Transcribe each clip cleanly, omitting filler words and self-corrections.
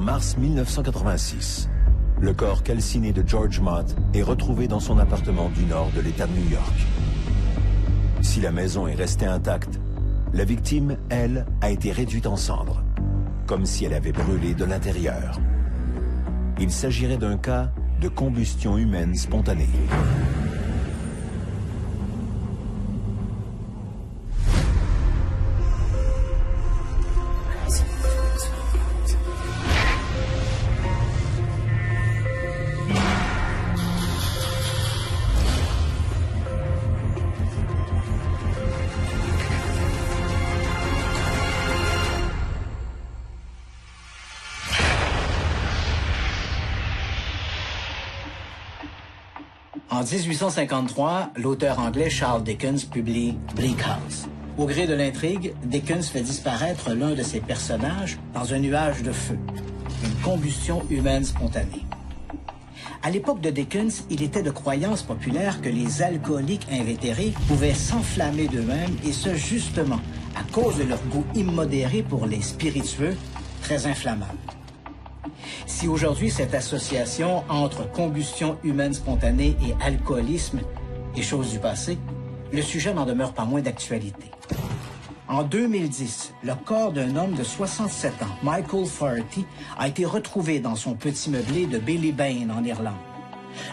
mars 1986. Le corps calciné de George Mott est retrouvé dans son appartement du nord de l'État de New York. Si la maison est restée intacte, la victime, elle, a été réduite en cendres, comme si elle avait brûlé de l'intérieur. Il s'agirait d'un cas de combustion humaine spontanée. En 1853, l'auteur anglais Charles Dickens publie Bleak House. Au gré de l'intrigue, Dickens fait disparaître l'un de ses personnages dans un nuage de feu, une combustion humaine spontanée. À l'époque de Dickens, il était de croyance populaire que les alcooliques invétérés pouvaient s'enflammer d'eux-mêmes, et ce justement à cause de leur goût immodéré pour les spiritueux très inflammables. Si aujourd'hui cette association entre combustion humaine spontanée et alcoolisme est chose du passé, le sujet n'en demeure pas moins d'actualité. En 2010, le corps d'un homme de 67 ans, Michael Faherty, a été retrouvé dans son petit meublé de Ballybane en Irlande.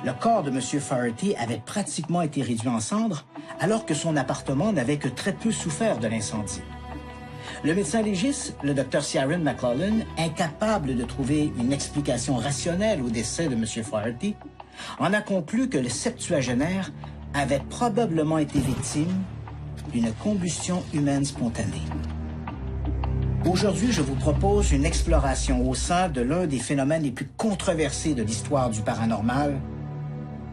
Le corps de M. Faherty avait pratiquement été réduit en cendres, alors que son appartement n'avait que très peu souffert de l'incendie. Le médecin légiste, le Dr Ciaran McLaughlin, incapable de trouver une explication rationnelle au décès de M. Faherty, en a conclu que le septuagénaire avait probablement été victime d'une combustion humaine spontanée. Aujourd'hui, je vous propose une exploration au sein de l'un des phénomènes les plus controversés de l'histoire du paranormal,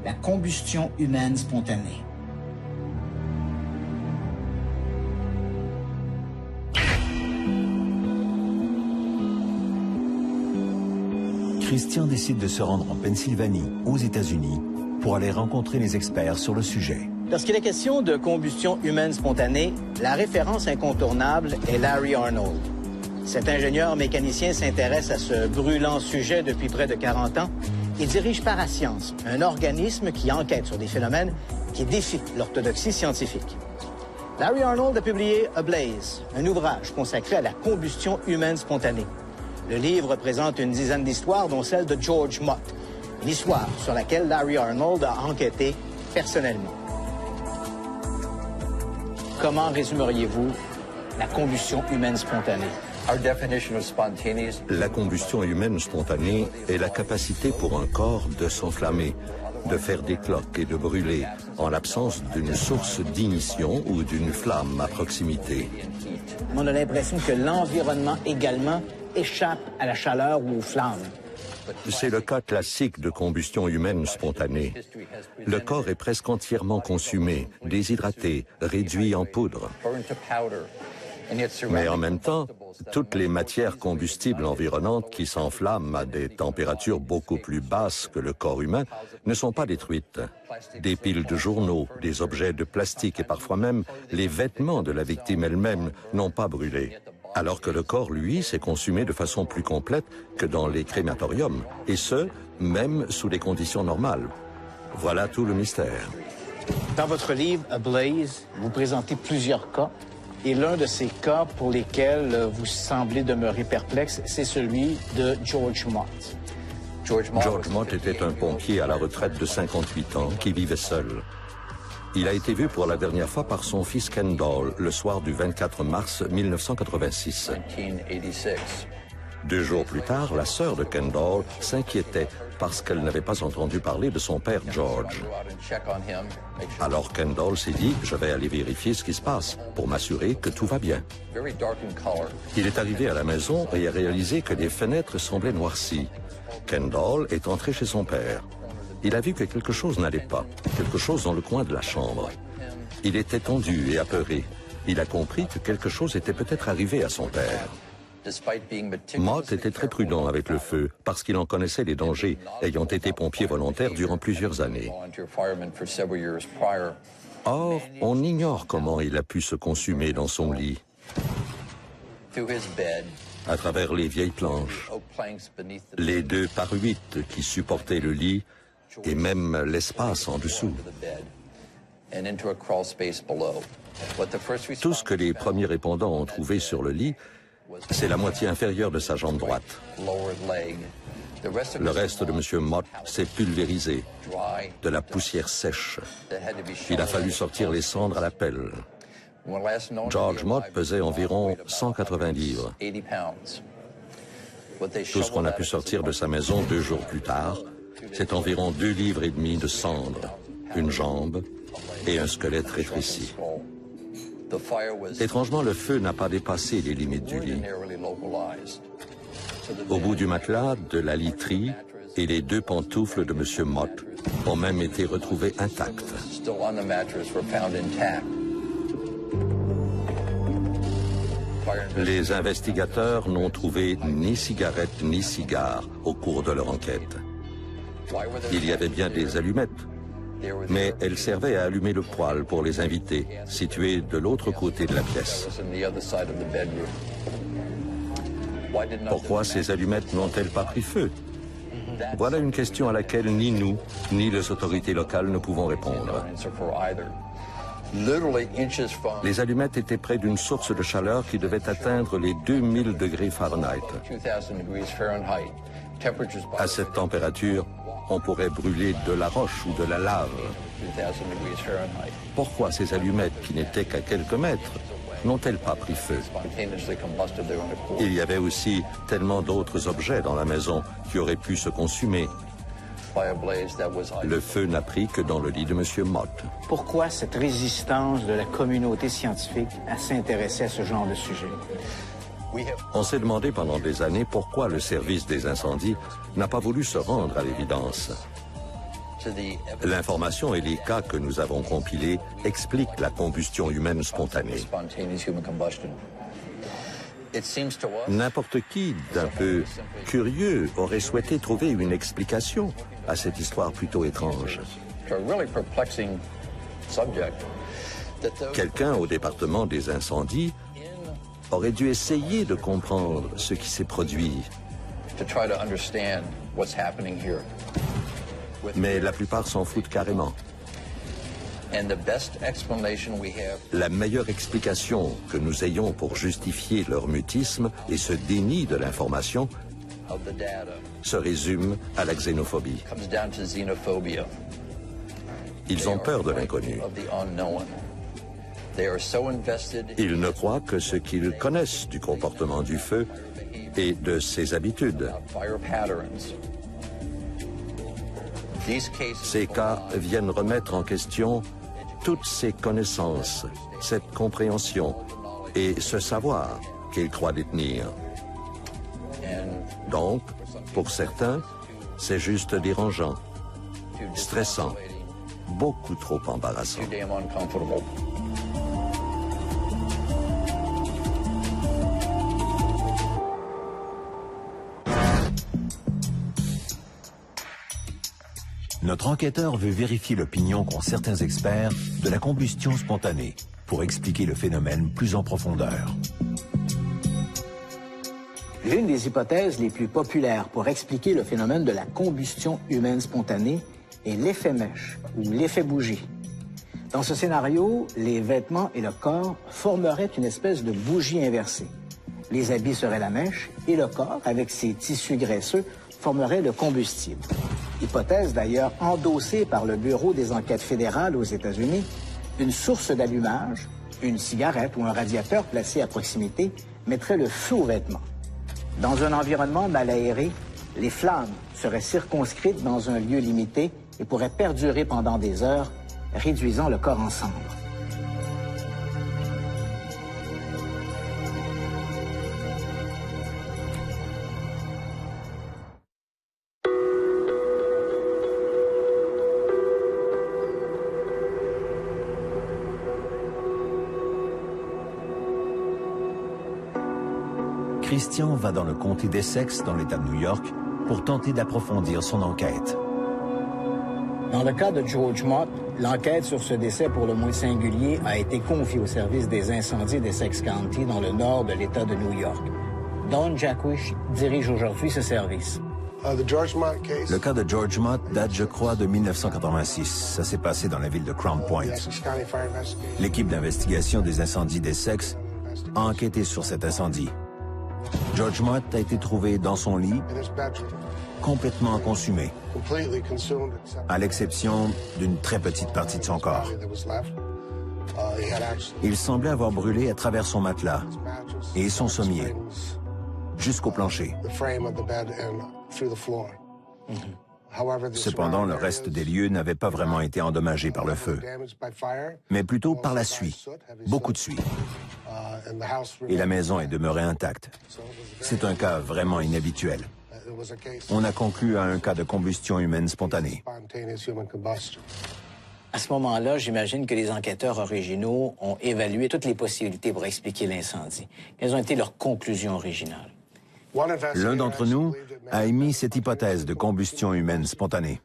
la combustion humaine spontanée. Christian décide de se rendre en Pennsylvanie, aux États-Unis, pour aller rencontrer les experts sur le sujet. Lorsqu'il est question de combustion humaine spontanée, la référence incontournable est Larry Arnold. Cet ingénieur mécanicien s'intéresse à ce brûlant sujet depuis près de 40 ans et dirige Parascience, un organisme qui enquête sur des phénomènes qui défient l'orthodoxie scientifique. Larry Arnold a publié A Blaze, un ouvrage consacré à la combustion humaine spontanée. Le livre présente une dizaine d'histoires, dont celle de George Mott, une histoire sur laquelle Larry Arnold a enquêté personnellement. Comment résumeriez-vous la combustion humaine spontanée? La combustion humaine spontanée est la capacité pour un corps de s'enflammer, de faire des cloques et de brûler en l'absence d'une source d'ignition ou d'une flamme à proximité. On a l'impression que l'environnement également échappe à la chaleur ou aux flammes. C'est le cas classique de combustion humaine spontanée. Le corps est presque entièrement consumé, déshydraté, réduit en poudre. Mais en même temps, toutes les matières combustibles environnantes qui s'enflamment à des températures beaucoup plus basses que le corps humain ne sont pas détruites. Des piles de journaux, des objets de plastique et parfois même les vêtements de la victime elle-même n'ont pas brûlé. Alors que le corps, lui, s'est consumé de façon plus complète que dans les crématoriums, et ce, même sous des conditions normales. Voilà tout le mystère. Dans votre livre, A Blaze, vous présentez plusieurs cas, et l'un de ces cas pour lesquels vous semblez demeurer perplexe, c'est celui de George Mott. George Mott était un pompier à la retraite de 58 ans qui vivait seul. Il a été vu pour la dernière fois par son fils Kendall le soir du 24 mars 1986. 2 jours plus tard, la sœur de Kendall s'inquiétait parce qu'elle n'avait pas entendu parler de son père George. Alors Kendall s'est dit « Je vais aller vérifier ce qui se passe pour m'assurer que tout va bien ». Il est arrivé à la maison et a réalisé que les fenêtres semblaient noircies. Kendall est entré chez son père. Il a vu que quelque chose n'allait pas, quelque chose dans le coin de la chambre. Il était tendu et apeuré. Il a compris que quelque chose était peut-être arrivé à son père. Mott était très prudent avec le feu parce qu'il en connaissait les dangers, ayant été pompier volontaire durant plusieurs années. Or, on ignore comment il a pu se consumer dans son lit. à travers les vieilles planches, les 2 par 8 qui supportaient le lit et même l'espace en dessous. Tout ce que les premiers répondants ont trouvé sur le lit, c'est la moitié inférieure de sa jambe droite. Le reste de M. Mott s'est pulvérisé, de la poussière sèche. Il a fallu sortir les cendres à la pelle. George Mott pesait environ 180 livres. Tout ce qu'on a pu sortir de sa maison 2 jours plus tard, c'est environ 2,5 livres de cendres, une jambe et un squelette rétréci. Étrangement, le feu n'a pas dépassé les limites du lit. Au bout du matelas, de la literie et les 2 pantoufles de M. Mott ont même été retrouvées intactes. Les investigateurs n'ont trouvé ni cigarette ni cigare au cours de leur enquête. Il y avait bien des allumettes, mais elles servaient à allumer le poêle pour les invités, situé de l'autre côté de la pièce. Pourquoi ces allumettes n'ont-elles pas pris feu? Voilà une question à laquelle ni nous, ni les autorités locales ne pouvons répondre. Les allumettes étaient près d'une source de chaleur qui devait atteindre les 2000 degrés Fahrenheit. À cette température, on pourrait brûler de la roche ou de la lave. Pourquoi ces allumettes, qui n'étaient qu'à quelques mètres, n'ont-elles pas pris feu? Il y avait aussi tellement d'autres objets dans la maison qui auraient pu se consumer. Le feu n'a pris que dans le lit de M. Mott. Pourquoi cette résistance de la communauté scientifique à s'intéresser à ce genre de sujet? On s'est demandé pendant des années pourquoi le service des incendies n'a pas voulu se rendre à l'évidence. L'information et les cas que nous avons compilés expliquent la combustion humaine spontanée. N'importe qui d'un peu curieux aurait souhaité trouver une explication à cette histoire plutôt étrange. Quelqu'un au département des incendies aurait dû essayer de comprendre ce qui s'est produit. Mais la plupart s'en foutent carrément. La meilleure explication que nous ayons pour justifier leur mutisme et ce déni de l'information se résume à la xénophobie. Ils ont peur de l'inconnu. Ils ne croient que ce qu'ils connaissent du comportement du feu et de ses habitudes. Ces cas viennent remettre en question toutes ces connaissances, cette compréhension et ce savoir qu'ils croient détenir. Donc, pour certains, c'est juste dérangeant, stressant, beaucoup trop embarrassant. Notre enquêteur veut vérifier l'opinion qu'ont certains experts de la combustion spontanée pour expliquer le phénomène plus en profondeur. L'une des hypothèses les plus populaires pour expliquer le phénomène de la combustion humaine spontanée est l'effet mèche ou l'effet bougie. Dans ce scénario, les vêtements et le corps formeraient une espèce de bougie inversée. Les habits seraient la mèche et le corps, avec ses tissus graisseux, formerait le combustible. Hypothèse d'ailleurs endossée par le Bureau des enquêtes fédérales aux États-Unis, une source d'allumage, une cigarette ou un radiateur placé à proximité mettrait le feu aux vêtements. Dans un environnement mal aéré, les flammes seraient circonscrites dans un lieu limité et pourraient perdurer pendant des heures, réduisant le corps en cendres. Christian va dans le comté d'Essex, dans l'État de New York, pour tenter d'approfondir son enquête. Dans le cas de George Mott, l'enquête sur ce décès pour le moins singulier a été confiée au service des incendies d'Essex County dans le nord de l'État de New York. Don Jaquish dirige aujourd'hui ce service. Le cas de George Mott date, je crois, de 1986. Ça s'est passé dans la ville de Crown Point. L'équipe d'investigation des incendies d'Essex a enquêté sur cet incendie. George Mott a été trouvé dans son lit, complètement consumé, à l'exception d'une très petite partie de son corps. Il semblait avoir brûlé à travers son matelas et son sommier, jusqu'au plancher. Cependant, le reste des lieux n'avait pas vraiment été endommagé par le feu, mais plutôt par la suie, beaucoup de suie. Et la maison est demeurée intacte. C'est un cas vraiment inhabituel. On a conclu à un cas de combustion humaine spontanée. À ce moment-là, j'imagine que les enquêteurs originaux ont évalué toutes les possibilités pour expliquer l'incendie. Quelles ont été leurs conclusions originales? L'un d'entre nous a émis cette hypothèse de combustion humaine spontanée.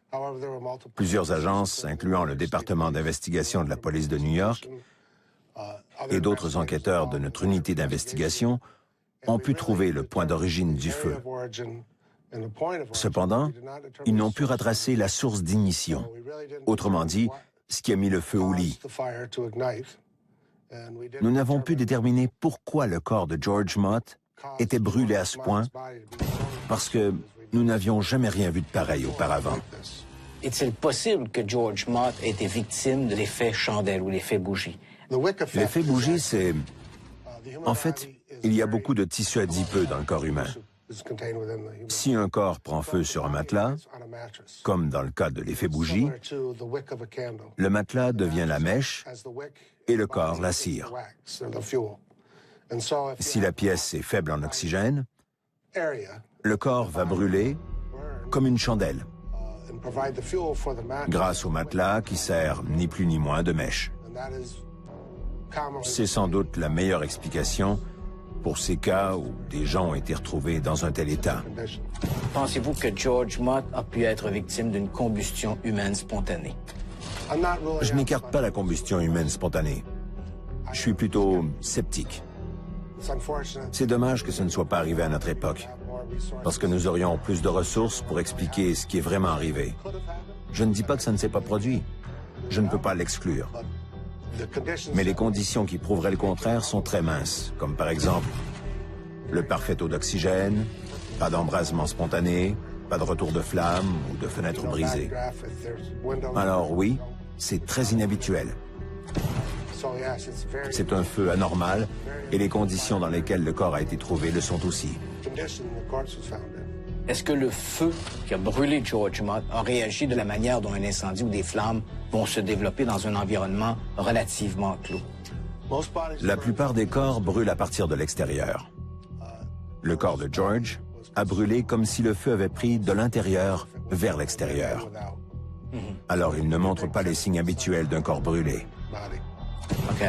Plusieurs agences, incluant le département d'investigation de la police de New York et d'autres enquêteurs de notre unité d'investigation, ont pu trouver le point d'origine du feu. Cependant, ils n'ont pu retracer la source d'ignition, autrement dit, ce qui a mis le feu au lit. Nous n'avons pu déterminer pourquoi le corps de George Mott était brûlé à ce point, parce que nous n'avions jamais rien vu de pareil auparavant. Est-il possible que George Mott ait été victime de l'effet chandelle ou l'effet bougie? L'effet bougie, c'est... En fait, il y a beaucoup de tissu adipeux dans le corps humain. Si un corps prend feu sur un matelas, comme dans le cas de l'effet bougie, le matelas devient la mèche et le corps la cire. Si la pièce est faible en oxygène, le corps va brûler comme une chandelle, grâce au matelas qui sert ni plus ni moins de mèche. C'est sans doute la meilleure explication pour ces cas où des gens ont été retrouvés dans un tel état. Pensez-vous que George Mott a pu être victime d'une combustion humaine spontanée? Je n'écarte pas la combustion humaine spontanée. Je suis plutôt sceptique. C'est dommage que ce ne soit pas arrivé à notre époque, parce que nous aurions plus de ressources pour expliquer ce qui est vraiment arrivé. Je ne dis pas que ça ne s'est pas produit. Je ne peux pas l'exclure. Mais les conditions qui prouveraient le contraire sont très minces, comme par exemple le parfait taux d'oxygène, pas d'embrasement spontané, pas de retour de flamme ou de fenêtre brisée. Alors oui, c'est très inhabituel. C'est un feu anormal et les conditions dans lesquelles le corps a été trouvé le sont aussi. Est-ce que le feu qui a brûlé George Mott a réagi de la manière dont un incendie ou des flammes vont se développer dans un environnement relativement clos? La plupart des corps brûlent à partir de l'extérieur. Le corps de George a brûlé comme si le feu avait pris de l'intérieur vers l'extérieur. Alors il ne montre pas les signes habituels d'un corps brûlé. OK.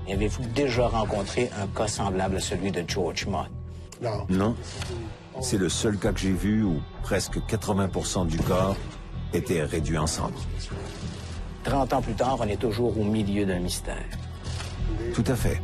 Et avez-vous déjà rencontré un cas semblable à celui de George Mott? Non. C'est le seul cas que j'ai vu où presque 80% du corps était réduit en cendres. 30 ans plus tard, on est toujours au milieu d'un mystère. Tout à fait.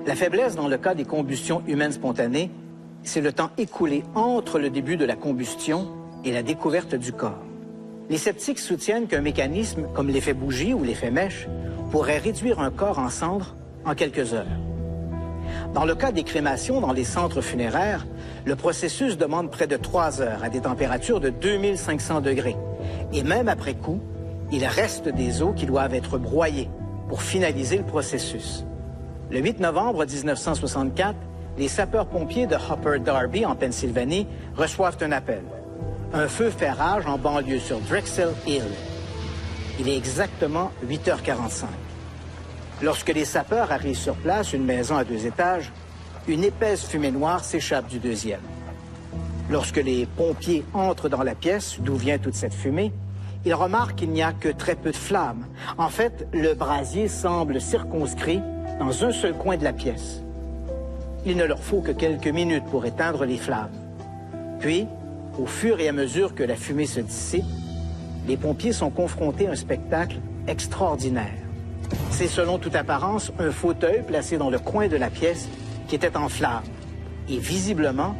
La faiblesse dans le cas des combustions humaines spontanées, c'est le temps écoulé entre le début de la combustion et la découverte du corps. Les sceptiques soutiennent qu'un mécanisme comme l'effet bougie ou l'effet mèche pourrait réduire un corps en cendres en quelques heures. Dans le cas des crémations dans les centres funéraires, le processus demande près de 3 heures à des températures de 2500 degrés. Et même après coup, il reste des os qui doivent être broyés pour finaliser le processus. Le 8 novembre 1964, les sapeurs-pompiers de Upper Darby, en Pennsylvanie, reçoivent un appel. Un feu fait rage en banlieue sur Drexel Hill. Il est exactement 8h45. Lorsque les sapeurs arrivent sur place, une maison à 2 étages, une épaisse fumée noire s'échappe du deuxième. Lorsque les pompiers entrent dans la pièce d'où vient toute cette fumée, ils remarquent qu'il n'y a que très peu de flammes. En fait, le brasier semble circonscrit dans un seul coin de la pièce. Il ne leur faut que quelques minutes pour éteindre les flammes. Puis, au fur et à mesure que la fumée se dissipe, les pompiers sont confrontés à un spectacle extraordinaire. C'est selon toute apparence un fauteuil placé dans le coin de la pièce qui était en flammes. Et visiblement,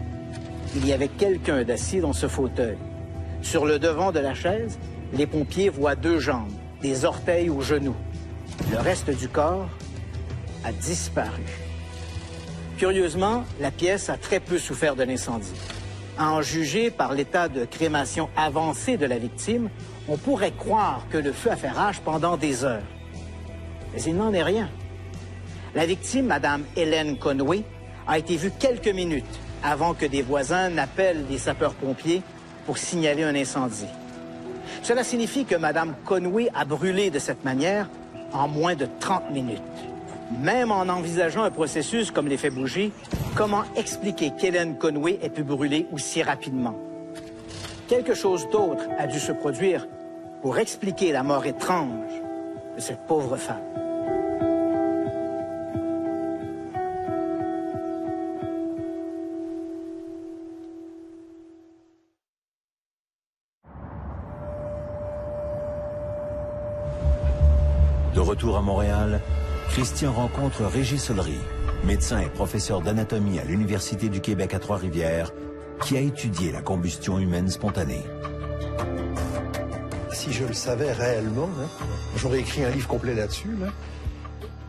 il y avait quelqu'un d'assis dans ce fauteuil. Sur le devant de la chaise, les pompiers voient 2 jambes, des orteils aux genoux. Le reste du corps a disparu. Curieusement, la pièce a très peu souffert de l'incendie. À en juger par l'état de crémation avancé de la victime, on pourrait croire que le feu a fait rage pendant des heures. Mais il n'en est rien. La victime, Mme Helen Conway, a été vue quelques minutes avant que des voisins n'appellent les sapeurs-pompiers pour signaler un incendie. Cela signifie que Mme Conway a brûlé de cette manière en moins de 30 minutes. Même en envisageant un processus comme l'effet bougie, comment expliquer qu'Helen Conway ait pu brûler aussi rapidement? Quelque chose d'autre a dû se produire pour expliquer la mort étrange de cette pauvre femme. De retour à Montréal, Christian rencontre Régis Ollery, médecin et professeur d'anatomie à l'Université du Québec à Trois-Rivières, qui a étudié la combustion humaine spontanée. Si je le savais réellement, j'aurais écrit un livre complet là-dessus.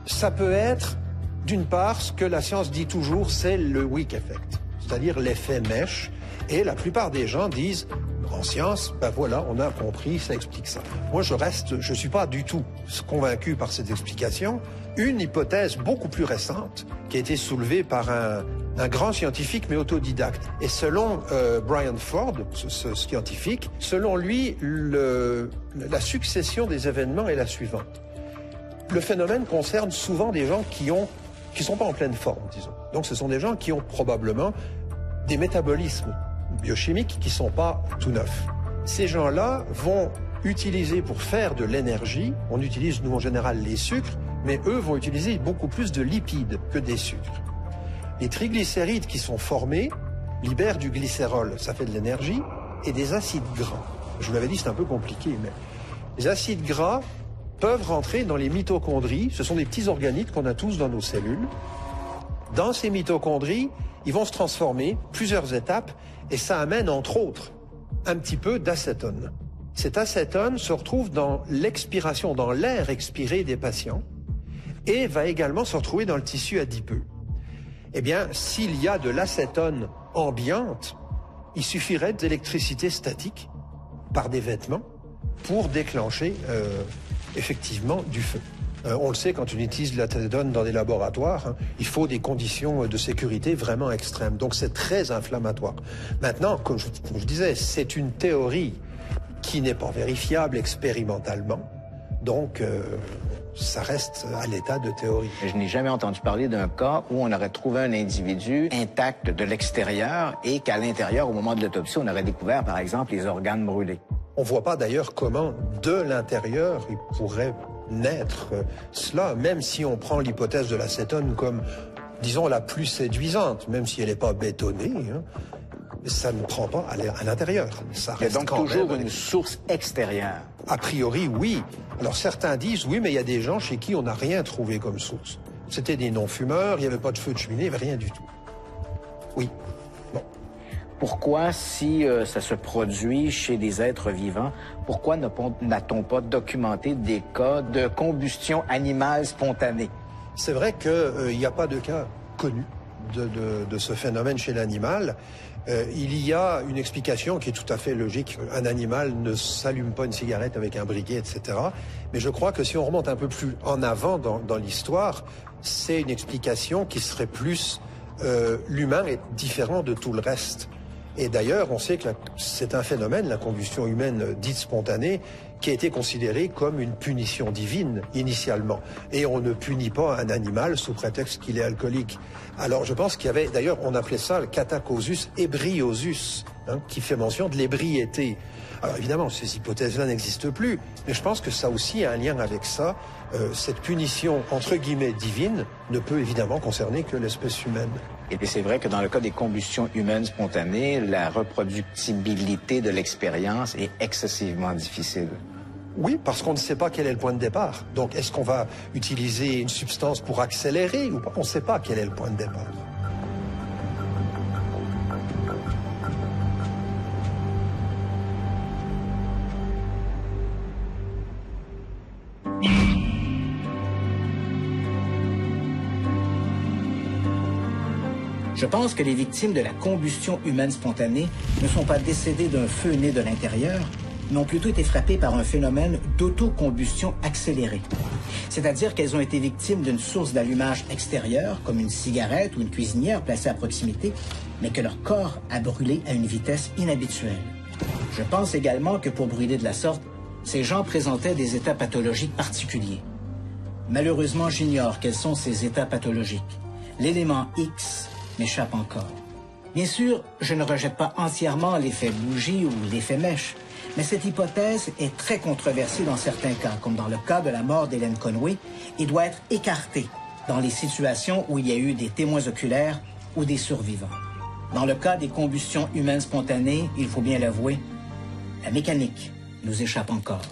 Ça peut être, d'une part, ce que la science dit toujours, c'est le weak effect, c'est-à-dire l'effet mèche. Et la plupart des gens disent, en science, ben voilà, on a compris, ça explique ça. Moi, je suis pas du tout convaincu par cette explication. Une hypothèse beaucoup plus récente, qui a été soulevée par un grand scientifique, mais autodidacte. Et selon Brian Ford, ce scientifique, selon lui, la succession des événements est la suivante. Le phénomène concerne souvent des gens qui sont pas en pleine forme, disons. Donc, ce sont des gens qui ont probablement des métabolismes biochimiques qui sont pas tout neufs. Ces gens-là vont utiliser pour faire de l'énergie, on utilise nous en général les sucres, mais eux vont utiliser beaucoup plus de lipides que des sucres. Les triglycérides qui sont formés libèrent du glycérol, ça fait de l'énergie, et des acides gras. Je vous l'avais dit, c'est un peu compliqué, mais les acides gras peuvent rentrer dans les mitochondries, ce sont des petits organites qu'on a tous dans nos cellules. Dans ces mitochondries, ils vont se transformer, plusieurs étapes, et ça amène, entre autres, un petit peu d'acétone. Cet acétone se retrouve dans l'expiration, dans l'air expiré des patients, et va également se retrouver dans le tissu adipeux. Eh bien, s'il y a de l'acétone ambiante, il suffirait d'électricité statique par des vêtements pour déclencher effectivement du feu. On le sait, quand on utilise de l'acétone dans des laboratoires, il faut des conditions de sécurité vraiment extrêmes. Donc c'est très inflammatoire. Maintenant, comme je disais, c'est une théorie qui n'est pas vérifiable expérimentalement. Donc ça reste à l'état de théorie. Je n'ai jamais entendu parler d'un cas où on aurait trouvé un individu intact de l'extérieur et qu'à l'intérieur, au moment de l'autopsie, on aurait découvert, par exemple, les organes brûlés. On ne voit pas d'ailleurs comment, de l'intérieur, il pourrait naître cela, même si on prend l'hypothèse de l'acétone comme, disons, la plus séduisante, même si elle n'est pas bétonnée, ça ne prend pas à l'intérieur. Ça reste donc toujours une source extérieure. A priori, oui. Alors certains disent, oui, mais il y a des gens chez qui on n'a rien trouvé comme source. C'était des non-fumeurs, il n'y avait pas de feu de cheminée, il n'y avait rien du tout. Oui. Bon. Pourquoi, si ça se produit chez des êtres vivants, pourquoi n'a-t-on pas documenté des cas de combustion animale spontanée? C'est vrai qu'il n'y a pas de cas connus de ce phénomène chez l'animal. Il y a une explication qui est tout à fait logique. Un animal ne s'allume pas une cigarette avec un briquet, etc. Mais je crois que si on remonte un peu plus en avant dans l'histoire, c'est une explication qui serait plus l'humain est différent de tout le reste. Et d'ailleurs, on sait que c'est un phénomène, la combustion humaine dite spontanée, qui a été considéré comme une punition divine initialement. Et on ne punit pas un animal sous prétexte qu'il est alcoolique. Alors je pense qu'il y avait, d'ailleurs on appelait ça le catacausus ebriosus, hein, qui fait mention de l'ébriété. Alors évidemment, ces hypothèses-là n'existent plus, mais je pense que ça aussi a un lien avec ça. Cette punition, entre guillemets, divine, ne peut évidemment concerner que l'espèce humaine. Et c'est vrai que dans le cas des combustions humaines spontanées, la reproductibilité de l'expérience est excessivement difficile. Oui, parce qu'on ne sait pas quel est le point de départ. Donc, est-ce qu'on va utiliser une substance pour accélérer ou pas? On ne sait pas quel est le point de départ. Je pense que les victimes de la combustion humaine spontanée ne sont pas décédées d'un feu né de l'intérieur, mais ont plutôt été frappées par un phénomène d'autocombustion accélérée. C'est-à-dire qu'elles ont été victimes d'une source d'allumage extérieure, comme une cigarette ou une cuisinière placée à proximité, mais que leur corps a brûlé à une vitesse inhabituelle. Je pense également que pour brûler de la sorte, ces gens présentaient des états pathologiques particuliers. Malheureusement, j'ignore quels sont ces états pathologiques. L'élément X m'échappe encore. Bien sûr, je ne rejette pas entièrement l'effet bougie ou l'effet mèche, mais cette hypothèse est très controversée dans certains cas, comme dans le cas de la mort d'Hélène Conway, et doit être écartée dans les situations où il y a eu des témoins oculaires ou des survivants. Dans le cas des combustions humaines spontanées, il faut bien l'avouer, la mécanique nous échappe encore.